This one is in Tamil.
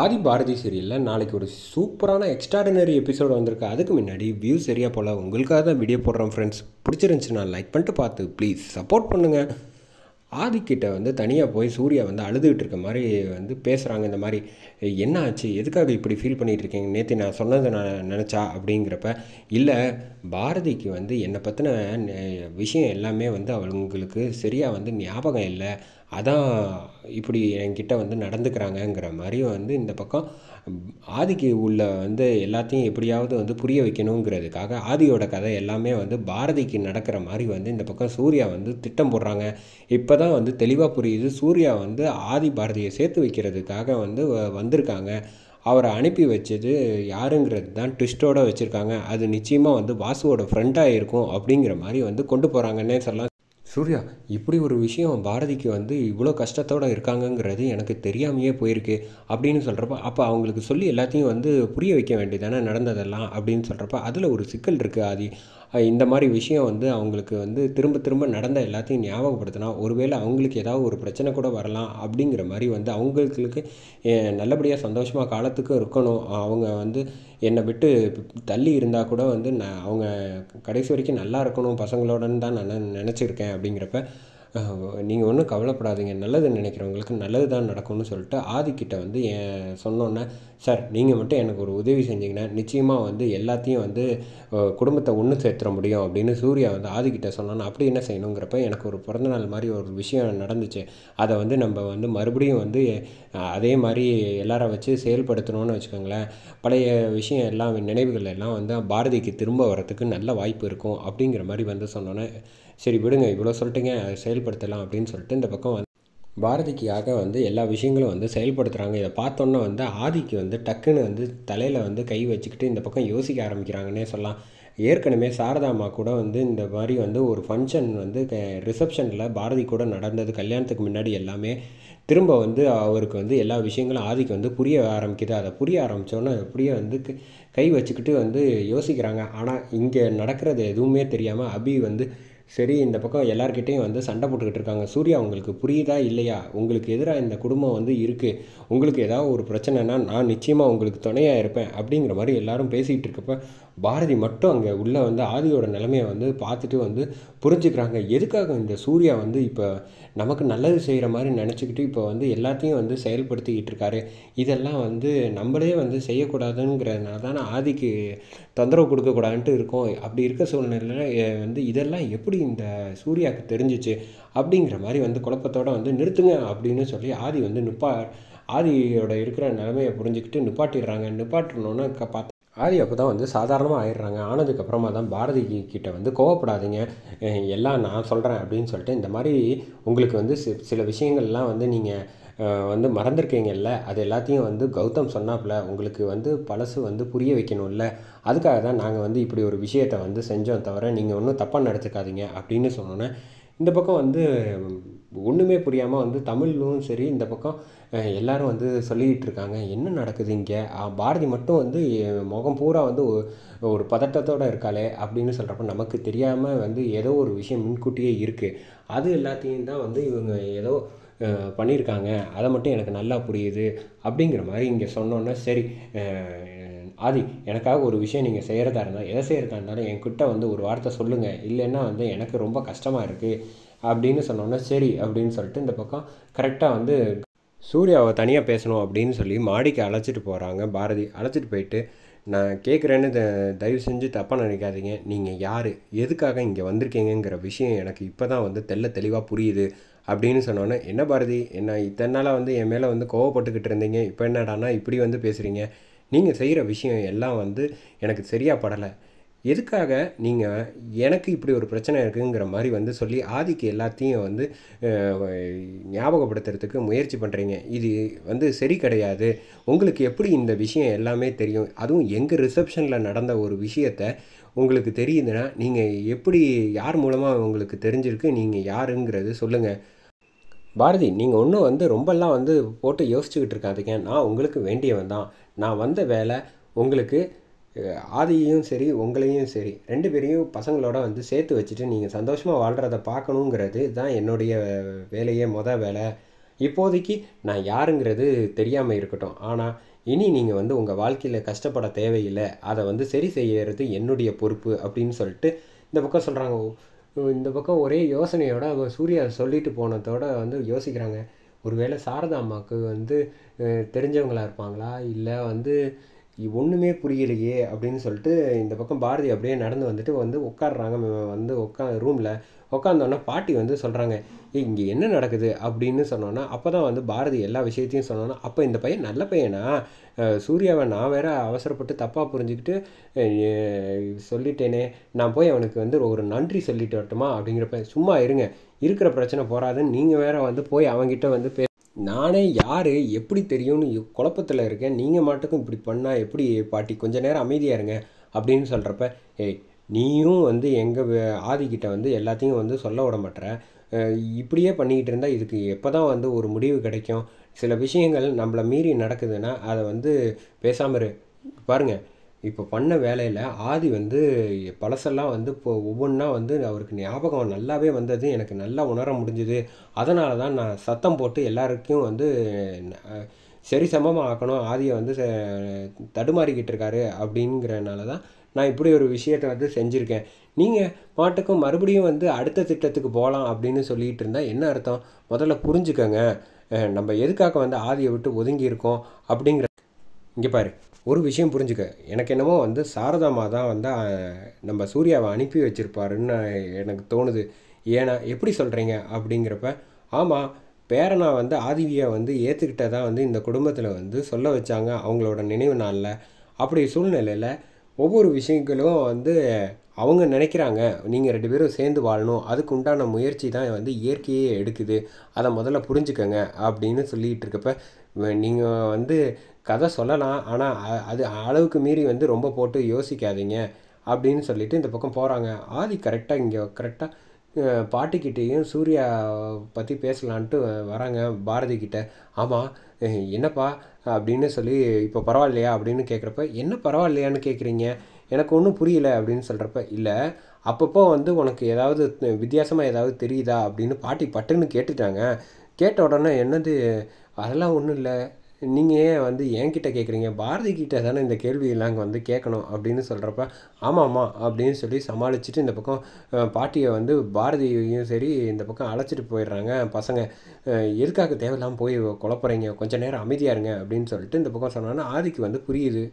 ஆதி பாரதி சீரியலில் நாளைக்கு ஒரு சூப்பரான எக்ஸ்ட்ராடினரி எபிசோடு வந்திருக்கு. அதுக்கு முன்னாடி வியூ சரியாக போல் உங்களுக்காக தான் வீடியோ போடுறேன் ஃப்ரெண்ட்ஸ். பிடிச்சிருந்துச்சுன்னா லைக் பண்ணிட்டு பார்த்து ப்ளீஸ் சப்போர்ட் பண்ணுங்கள். ஆதிக்கிட்ட வந்து தனியாக போய் சூர்யா வந்து அழுதுகிட்டு இருக்க மாதிரி வந்து பேசுகிறாங்க. இந்த மாதிரி என்ன ஆச்சு, எதுக்காக இப்படி ஃபீல் பண்ணிகிட்டு இருக்கீங்க, நேற்று நான் சொன்னதை நான் நினச்சா அப்படிங்கிறப்ப, இல்லை பாரதிக்கு வந்து என்னை பற்றின விஷயம் எல்லாமே வந்து அவங்களுக்கு சரியாக வந்து ஞாபகம் இல்லை, அதான் இப்படி என்கிட்ட வந்து நடந்துக்கிறாங்கங்கிற மாதிரி வந்து இந்த பக்கம் ஆதிக்கு உள்ள வந்து எல்லாத்தையும் எப்படியாவது வந்து புரிய வைக்கணுங்கிறதுக்காக ஆதியோட கதை எல்லாமே வந்து பாரதிக்கு நடக்கிற மாதிரி வந்து இந்த பக்கம் சூர்யா வந்து திட்டம் போடுறாங்க. இப்போ தான் வந்து தெளிவாக புரியுது, சூர்யா வந்து ஆதி பாரதியை சேர்த்து வைக்கிறதுக்காக வந்து வந்திருக்காங்க. அவரை அனுப்பி வச்சது யாருங்கிறது தான் ட்விஸ்ட்டோடு வச்சுருக்காங்க. அது நிச்சயமாக வந்து வாசுவோட ஃப்ரெண்டாக இருக்கும் அப்படிங்கிற மாதிரி வந்து கொண்டு போகிறாங்கன்னே சொல்லலாம். சூர்யா இப்படி ஒரு விஷயம் பாரதிக்கு வந்து இவ்வளோ கஷ்டத்தோடு இருக்காங்கங்கிறது எனக்கு தெரியாமையே போயிருக்கு அப்படின்னு சொல்கிறப்ப, அப்போ அவங்களுக்கு சொல்லி எல்லாத்தையும் வந்து புரிய வைக்க வேண்டியதானே நடந்ததெல்லாம் அப்படின்னு சொல்கிறப்ப, அதில் ஒரு சிக்கல் இருக்குது ஆதி. இந்த மாதிரி விஷயம் வந்து அவங்களுக்கு வந்து திரும்ப திரும்ப நடந்த எல்லாத்தையும் ஞாபகப்படுத்தினா ஒருவேளை அவங்களுக்கு ஏதாவது ஒரு பிரச்சனை கூட வரலாம் அப்படிங்கிற மாதிரி வந்து அவங்களுக்கு நல்லபடியாக சந்தோஷமாக காலத்துக்கும் இருக்கணும். அவங்க வந்து என்னை விட்டு தள்ளி இருந்தால் கூட வந்து அவங்க கடைசி வரைக்கும் நல்லா இருக்கணும் பசங்களோடன்னு தான் நான் நினச்சிருக்கேன் அப்படிங்கிறப்ப, நீங்கள் ஒன்றும் கவலைப்படாதீங்க, நல்லது நினைக்கிறவங்களுக்கு நல்லது தான் நடக்கும்னு சொல்லிட்டு ஆதிக்கிட்ட வந்து சொன்னோன்னே, சார் நீங்கள் மட்டும் எனக்கு ஒரு உதவி செஞ்சிங்கன்னா நிச்சயமாக வந்து எல்லாத்தையும் வந்து குடும்பத்தை ஒன்று சேர்த்துற முடியும் அப்படின்னு சூர்யா வந்து ஆதிக்கிட்ட சொன்னோன்னா, அப்படி என்ன செய்யணுங்கிறப்ப, எனக்கு ஒரு பிறந்தநாள் மாதிரி ஒரு விஷயம் நடந்துச்சு, அதை வந்து நம்ம வந்து மறுபடியும் வந்து அதே மாதிரி எல்லாரை வச்சு செயல்படுத்தணும்னு வச்சுக்கோங்களேன், பழைய விஷயம் எல்லாம் நினைவுகள் எல்லாம் வந்து பாரதிக்கு திரும்ப வரத்துக்கு நல்ல வாய்ப்பு இருக்கும் அப்படிங்கிற மாதிரி வந்து சொன்னோன்னே, சரி விடுங்க இவ்வளோ சொல்லிட்டுங்க செயல்படுத்தலாம் அப்படின்னு சொல்லிட்டு இந்த பக்கம் வந்து பாரதிக்காக வந்து எல்லா விஷயங்களும் வந்து செயல்படுத்துகிறாங்க. இதை பார்த்தோன்னே வந்து ஆதிக்கு வந்து டக்குன்னு வந்து தலையில் வந்து கை வச்சுக்கிட்டு இந்த பக்கம் யோசிக்க ஆரம்பிக்கிறாங்கன்னே சொல்லலாம். ஏற்கனவே சாரதா அம்மா கூட வந்து இந்த மாதிரி வந்து ஒரு ஃபங்க்ஷன் வந்து ரிசப்ஷனில் பாரதி கூட நடந்தது, கல்யாணத்துக்கு முன்னாடி எல்லாமே திரும்ப வந்து அவருக்கு வந்து எல்லா விஷயங்களும் ஆதிக்கு வந்து புரிய ஆரம்பிக்குது. அதை புரிய ஆரம்பித்தோன்னே அப்படியே வந்து கை வச்சுக்கிட்டு வந்து யோசிக்கிறாங்க. ஆனால் இங்கே நடக்கிறது எதுவுமே தெரியாமல் அபி வந்து சரி இந்த பக்கம் எல்லார்கிட்டையும் வந்து சண்டை போட்டுக்கிட்டு இருக்காங்க. சூர்யா உங்களுக்கு புரியுதா இல்லையா, உங்களுக்கு எதிராக இந்த குடும்பம் வந்து இருக்குது, உங்களுக்கு ஏதாவது ஒரு பிரச்சனைனா நான் நிச்சயமாக உங்களுக்கு துணையாக இருப்பேன் அப்படிங்கிற மாதிரி எல்லாரும் பேசிகிட்டு இருக்கப்ப, பாரதி மட்டும் அங்கே உள்ளே வந்து ஆதியோட நிலைமையை வந்து பார்த்துட்டு வந்து புரிஞ்சுக்கிறாங்க. எதுக்காக இந்த சூர்யா வந்து இப்போ நமக்கு நல்லது செய்கிற மாதிரி நினச்சிக்கிட்டு இப்போ வந்து எல்லாத்தையும் வந்து செயல்படுத்திக்கிட்டு இருக்காரு, இதெல்லாம் வந்து நம்மளே வந்து செய்யக்கூடாதுங்கிறதுனால தானே ஆதிக்கு தொந்தரவு கொடுக்கக்கூடாதுன்ட்டு இருக்கோம். அப்படி இருக்க சூழ்நிலையில் வந்து இதெல்லாம் எப்படி இந்த சூர்யாவுக்கு தெரிஞ்சிச்சு அப்படிங்கிற மாதிரி வந்து குழப்பத்தோடு வந்து நிறுத்துங்க அப்படின்னு சொல்லி ஆதி வந்து ஆதியோட இருக்கிற நிலைமையை புரிஞ்சுக்கிட்டு நிப்பாட்டிடுறாங்க. நிப்பாட்டினோன்னு பார்த்தா ஆதி அப்போ தான் வந்து சாதாரணமாக ஆயிடுறாங்க. ஆனதுக்கப்புறமா தான் பாரதி கிட்ட வந்து கோவப்படாதீங்க, எல்லாம் நான் சொல்கிறேன் அப்படின்னு சொல்லிட்டு, இந்த மாதிரி உங்களுக்கு வந்து சில விஷயங்கள்லாம் வந்து நீங்கள் வந்து மறந்துருக்கீங்கல்ல, அது எல்லாத்தையும் வந்து கௌதம் சொன்னாப்புல உங்களுக்கு வந்து பழசு வந்து புரிய வைக்கணும்ல, அதுக்காக தான் நாங்கள் வந்து இப்படி ஒரு விஷயத்தை வந்து செஞ்சோம், தவிர நீங்கள் ஒன்றும் தப்பாக நடத்துக்காதீங்க அப்படின்னு சொன்னோன்னே, இந்த பக்கம் வந்து ஒன்றுமே புரியாமல் வந்து தமிழும் சரி இந்த பக்கம் எல்லாரும் வந்து சொல்லிக்கிட்டு இருக்காங்க, என்ன நடக்குது இங்கே, பாரதி மட்டும் வந்து முகம் பூரா வந்து ஒரு பதட்டத்தோடு இருக்காளே அப்படின்னு சொல்கிறப்ப, நமக்கு தெரியாமல் வந்து ஏதோ ஒரு விஷயம் முன்கூட்டியே இருக்குது, அது எல்லாத்தையும் தான் வந்து இவங்க ஏதோ பண்ணியிருக்காங்க, அதை மட்டும் எனக்கு நல்லா புரியுது அப்படிங்கிற மாதிரி இங்கே சொன்னோன்னே, சரி ஆதி எனக்காக ஒரு விஷயம் நீங்கள் செய்கிறதா இருந்தால், எதை செய்கிறதா இருந்தாலும் என்கிட்ட வந்து ஒரு வார்த்தை சொல்லுங்கள், இல்லைன்னா வந்து எனக்கு ரொம்ப கஷ்டமாக இருக்குது அப்படின்னு சொன்னோன்னே, சரி அப்படின்னு சொல்லிட்டு இந்த பக்கம் கரெக்டாக வந்து சூர்யாவை தனியாக பேசணும் அப்படின்னு சொல்லி மாடிக்கு அழைச்சிட்டு போகிறாங்க. பாரதி அழைச்சிட்டு போயிட்டு, நான் கேட்குறேன்னு தயவு செஞ்சு தப்பாக நினைக்காதீங்க, நீங்கள் யார், எதுக்காக இங்கே வந்திருக்கீங்கிற விஷயம் எனக்கு இப்போ தான் வந்து தெளிவாக புரியுது அப்படின்னு சொன்னோன்னே, என்ன பாரதி என்ன இத்தனை நாளாக வந்து என் மேலே வந்து கோவப்பட்டுக்கிட்டு இருந்தீங்க, இப்போ என்னடானா இப்படி வந்து பேசுகிறீங்க, நீங்கள் செய்கிற விஷயம் எல்லாம் வந்து எனக்கு சரியாக படலை, எதுக்காக நீங்கள் எனக்கு இப்படி ஒரு பிரச்சனை இருக்குங்கிற மாதிரி வந்து சொல்லி ஆதிக்கு எல்லாத்தையும் வந்து ஞாபகப்படுத்துறதுக்கு முயற்சி பண்ணுறீங்க, இது வந்து சரி கிடையாது, உங்களுக்கு எப்படி இந்த விஷயம் எல்லாமே தெரியும், அதுவும் எங்கள் ரிசப்ஷனில் நடந்த ஒரு விஷயத்தை உங்களுக்கு தெரியுதுன்னா நீங்கள் எப்படி, யார் மூலமாக உங்களுக்கு தெரிஞ்சிருக்கு, நீங்கள் யாருங்கிறது சொல்லுங்கள். பாரதி நீங்கள் ஒன்றும் வந்து ரொம்பலாம் வந்து போட்டு யோசிச்சுக்கிட்டு இருக்காதீங்க, நான் உங்களுக்கு வேண்டியவன் தான், நான் வந்த வேலை உங்களுக்கு ஆதியையும் சரி உங்களையும் சரி 2 பேரையும் பசங்களோட வந்து சேர்த்து வச்சுட்டு நீங்கள் சந்தோஷமாக வாழ்கிறத பார்க்கணுங்கிறது தான் என்னுடைய வேலையே வேலை, இப்போதைக்கு நான் யாருங்கிறது தெரியாமல் இருக்கட்டும், ஆனால் இனி நீங்கள் வந்து உங்கள் வாழ்க்கையில் கஷ்டப்பட தேவையில்லை, அதை வந்து சரி செய்யறது என்னுடைய பொறுப்பு அப்படின்னு சொல்லிட்டு இந்த பக்கம் சொல்கிறாங்க. இந்த பக்கம் ஒரே யோசனையோட சூர்யா சொல்லிட்டு போனதோட வந்து யோசிக்கிறாங்க. ஒருவேளை சாரதா அம்மாவுக்கு வந்து தெரிஞ்சவங்களா இருப்பாங்களா, இல்லை வந்து ஒன்றுமே புரியலையே அப்படின்னு சொல்லிட்டு இந்த பக்கம் பாரதி அப்படியே நடந்து வந்துட்டு வந்து உட்காடுறாங்க. வந்து ரூமில் உட்காந்தோன்னா பாட்டி வந்து சொல்கிறாங்க, இங்கே என்ன நடக்குது அப்படின்னு சொன்னோன்னா, அப்போ தான் வந்து பாரதி எல்லா விஷயத்தையும் சொன்னோன்னா, அப்போ இந்த பையன் நல்ல பையனா, சூர்யாவை நான் வேற அவசரப்பட்டு தப்பாக புரிஞ்சுக்கிட்டு சொல்லிட்டேனே, நான் போய் அவனுக்கு வந்து ஒரு நன்றி சொல்லிட்டு வரட்டுமா அப்படிங்கிறப்ப, சும்மா இருங்க, இருக்கிற பிரச்சனை போகாதுன்னு நீங்கள் வேற வந்து போய் அவங்ககிட்ட வந்து நானே யார் எப்படி தெரியும்னு குழப்பத்தில் இருக்கேன், நீங்கள் மாட்டுக்கும் இப்படி பண்ணால் எப்படி பாட்டி, கொஞ்ச நேரம் அமைதியாக இருங்க அப்படின்னு சொல்கிறப்ப, ஏய் நீயும் வந்து எங்கள் ஆதிக்கிட்ட வந்து எல்லாத்தையும் வந்து சொல்ல விட மாட்டேற, இப்படியே பண்ணிக்கிட்டு இருந்தால் இதுக்கு எப்போ தான் வந்து ஒரு முடிவு கிடைக்கும், சில விஷயங்கள் நம்மளை மீறி நடக்குதுன்னா அதை வந்து பேசாமல் இரு. பாருங்கள், இப்போ பண்ண வேலையில் ஆதி வந்து பழசெல்லாம் வந்து இப்போ ஒவ்வொன்றா வந்து அவருக்கு ஞாபகம் நல்லாவே வந்தது, எனக்கு நல்லா உணர முடிஞ்சுது. அதனால தான் நான் சத்தம் போட்டு எல்லாருக்கும் வந்து சரி சமமாக ஆக்கணும், ஆதியை வந்து தடுமாறிக்கிட்டு இருக்காரு அப்படிங்கிறனால தான் நான் இப்படி ஒரு விஷயத்தை வந்து செஞ்சுருக்கேன். நீங்கள் பாட்டுக்கும் மறுபடியும் வந்து அடுத்த திட்டத்துக்கு போகலாம் அப்படின்னு சொல்லிகிட்டு இருந்தால் என்ன அர்த்தம்? முதல்ல புரிஞ்சுக்கங்க, நம்ம எதுக்காக வந்து ஆதியை விட்டு ஒதுங்கி இருக்கோம் அப்படிங்கிற. இங்கே பாரு, ஒரு விஷயம் புரிஞ்சுக்க, எனக்கு என்னமோ வந்து சாரதாமா தான் வந்து நம்ம சூர்யாவை அனுப்பி வச்சுருப்பாருன்னு எனக்கு தோணுது. ஏன்னா எப்படி சொல்கிறீங்க அப்படிங்கிறப்ப, ஆமாம், பேரனா வந்து ஆதிவியை வந்து ஏற்றுக்கிட்டதான் வந்து இந்த குடும்பத்தில் வந்து சொல்ல வச்சாங்க அவங்களோட நினைவு நாளில். அப்படி சூழ்நிலையில் ஒவ்வொரு விஷயங்களும் வந்து அவங்க நினைக்கிறாங்க நீங்கள் 2 பேரும் சேர்ந்து வாழணும், அதுக்கு உண்டான முயற்சி தான் வந்து இயற்கையே எடுக்குது, அதை முதல்ல புரிஞ்சுக்கங்க அப்படின்னு சொல்லிகிட்டு இருக்கப்ப, நீங்கள் வந்து கதை சொல்லலாம், ஆனால் அது அளவுக்கு மீறி வந்து ரொம்ப போட்டு யோசிக்காதீங்க அப்படின்னு சொல்லிட்டு இந்த பக்கம் போகிறாங்க. ஆதி கரெக்டாக இங்கே பாட்டிக்கிட்டேயும் சூர்யா பற்றி பேசலான்ட்டு வராங்க பாரதி கிட்ட. ஆமாம், என்னப்பா அப்படின்னு சொல்லி, இப்போ பரவாயில்லையா அப்படின்னு கேட்குறப்ப, என்ன பரவாயில்லையான்னு கேட்குறீங்க, எனக்கு ஒன்றும் புரியல அப்படின்னு சொல்கிறப்ப, இல்லை அப்பப்போ வந்து உனக்கு ஏதாவது வித்தியாசமாக ஏதாவது தெரியுதா அப்படின்னு பாட்டி பட்டுன்னு கேட்டுட்டாங்க. கேட்ட உடனே என்னது, அதெல்லாம் ஒன்றும் இல்லை, நீங்கள் ஏன் வந்து என்கிட்ட கேட்குறீங்க, பாரதி கிட்ட தானே இந்த கேள்வியெல்லாம் அங்கே வந்து கேட்கணும் அப்படின்னு சொல்கிறப்ப, ஆமாம்மா அப்படின்னு சொல்லி சமாளிச்சுட்டு இந்த பக்கம் பாட்டியை வந்து பாரதியையும் சரி இந்த பக்கம் அழைச்சிட்டு போயிடுறாங்க பசங்க. எதுக்காக தேவையில்லாமல் போய் குழப்பறீங்க, கொஞ்சம் நேரம் அமைதியாக இருங்க அப்படின்னு சொல்லிட்டு இந்த பக்கம் சொன்னோன்னா ஆதிக்கு வந்து புரியுது.